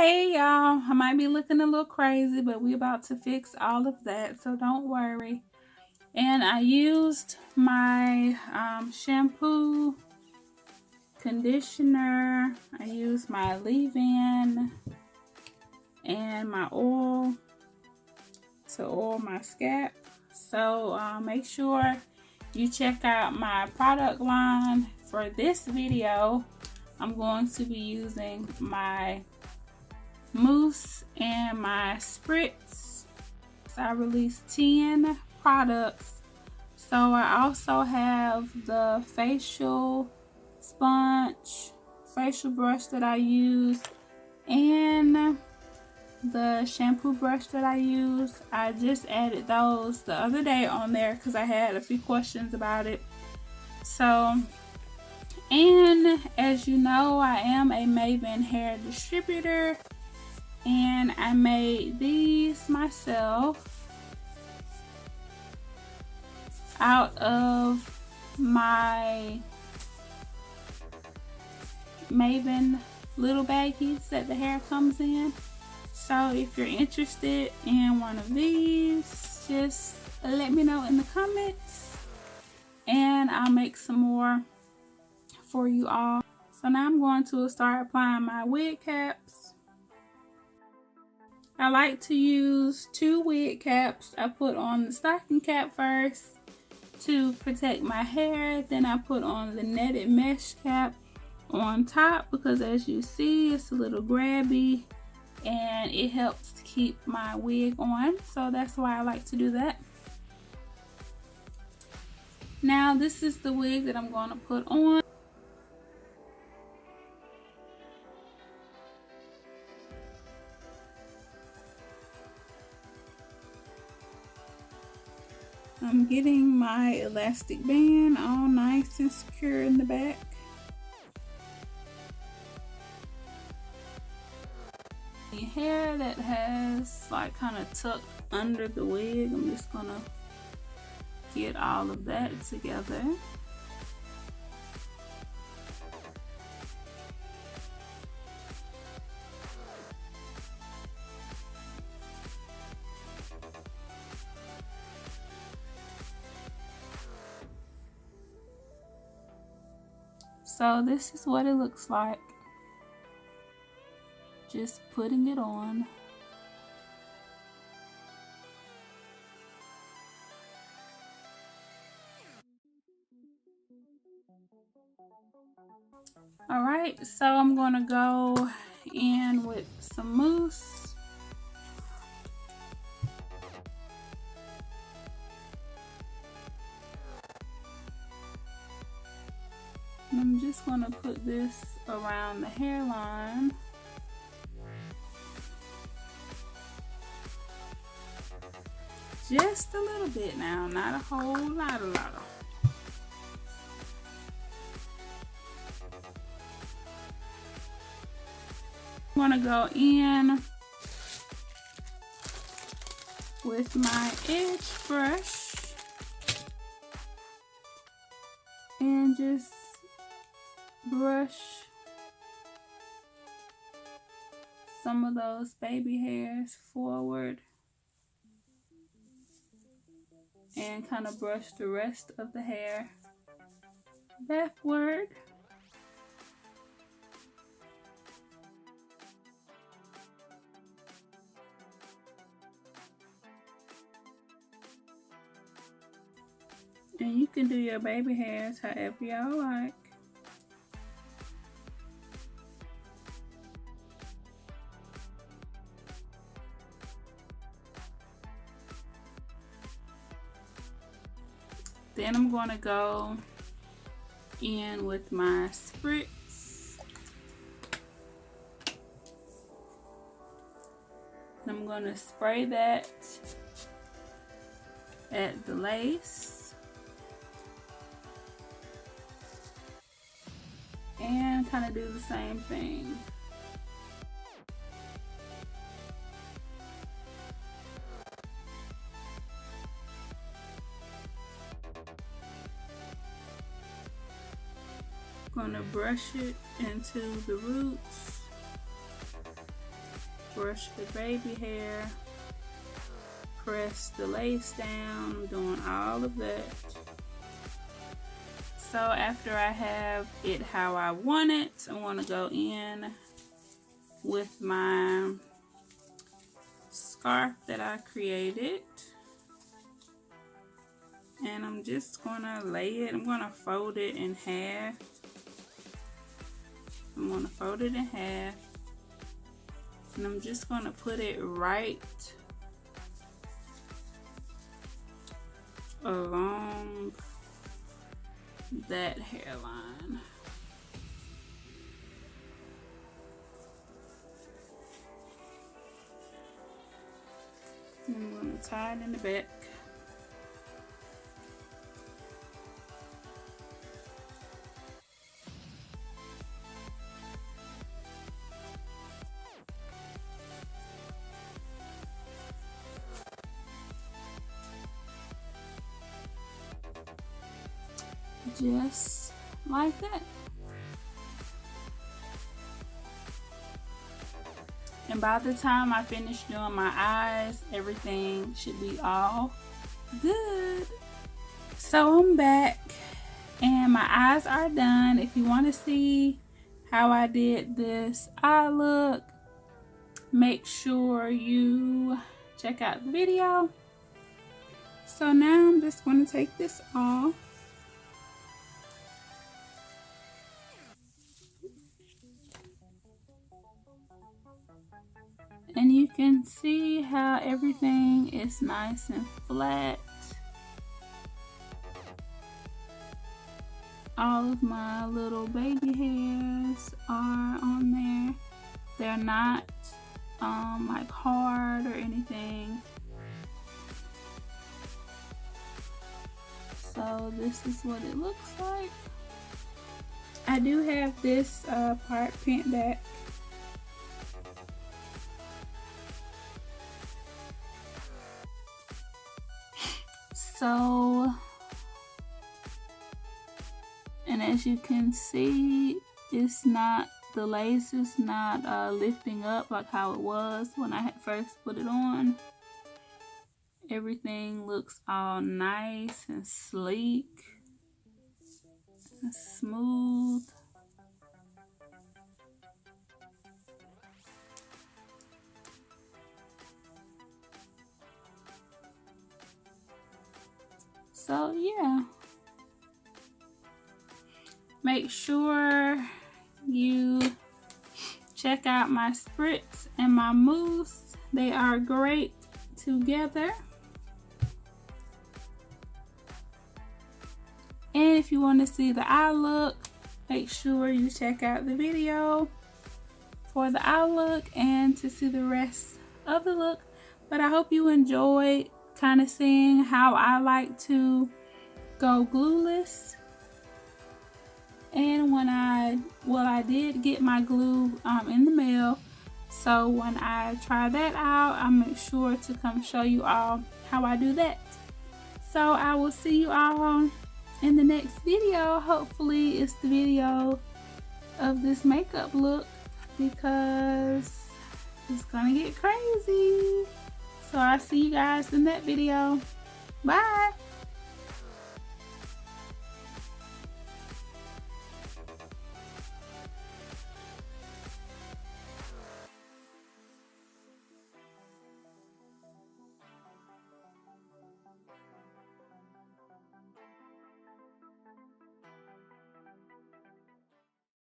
Hey y'all, I might be looking a little crazy, but we about to fix all of that, so don't worry. And I used my shampoo, conditioner, I used my leave-in and my oil to oil my scalp. So make sure you check out my product line. For this video, I'm going to be using my mousse and my spritz. So I released 10 products. So I also have the facial sponge, facial brush that I use, and the shampoo brush that I use. I just added those the other day on there because I had a few questions about it. So, and as you know, I am a Maven hair distributor, and I made these myself out of my Maven little baggies that the hair comes in. So if you're interested in one of these, just let me know in the comments and I'll make some more for you all. So now I'm going to start applying my wig caps. I like to use 2 wig caps. I put on the stocking cap first to protect my hair. Then I put on the netted mesh cap on top because as you see, it's a little grabby and it helps to keep my wig on. So that's why I like to do that. Now this is the wig that I'm going to put on. I'm getting my elastic band all nice and secure in the back. The hair that has like kind of tucked under the wig, I'm just gonna get all of that together. So this is what it looks like. Just putting it on. Alright, so I'm going to go in with some mousse. And I'm just going to put this around the hairline. Just a little bit now, not a whole lot. I'm gonna go in with my edge brush and just brush some of those baby hairs forward and kind of brush the rest of the hair backward. And you can do your baby hairs however y'all like. Then I'm going to go in with my spritz. And I'm going to spray that at the lace. And kind of do the same thing. Gonna brush it into the roots. brush the baby hair, press the lace down. I'm doing all of that. So after I have it how I want it, I want to go in with my scarf that I created. And I'm just going to lay it. I'm going to fold it in half. I'm going to fold it in half. And I'm just going to put it right along that hairline. I'm going to tie it in the back. Just like that. And by the time I finish doing my eyes, everything should be all good. So I'm back and my eyes are done. If you want to see how I did this eye look, make sure you check out the video. So now I'm just going to take this off. And you can see how everything is nice and flat. All of my little baby hairs are on there. They're not like hard or anything. So this is what it looks like. I do have this part pinned back. So, and as you can see, it's not, the lace is not lifting up like how it was when I had first put it on. Everything looks all nice and sleek and smooth. So yeah, make sure you check out my spritz and my mousse. They are great together. And if you want to see the eye look, make sure you check out the video for the eye look and to see the rest of the look. But I hope you enjoyed kind of seeing how I like to go glueless. And when I did get my glue in the mail, so when I try that out, I'll make sure to come show you all how I do that. So I will see you all in the next video. Hopefully it's the video of this makeup look, because it's gonna get crazy. So I'll see you guys in that video. Bye.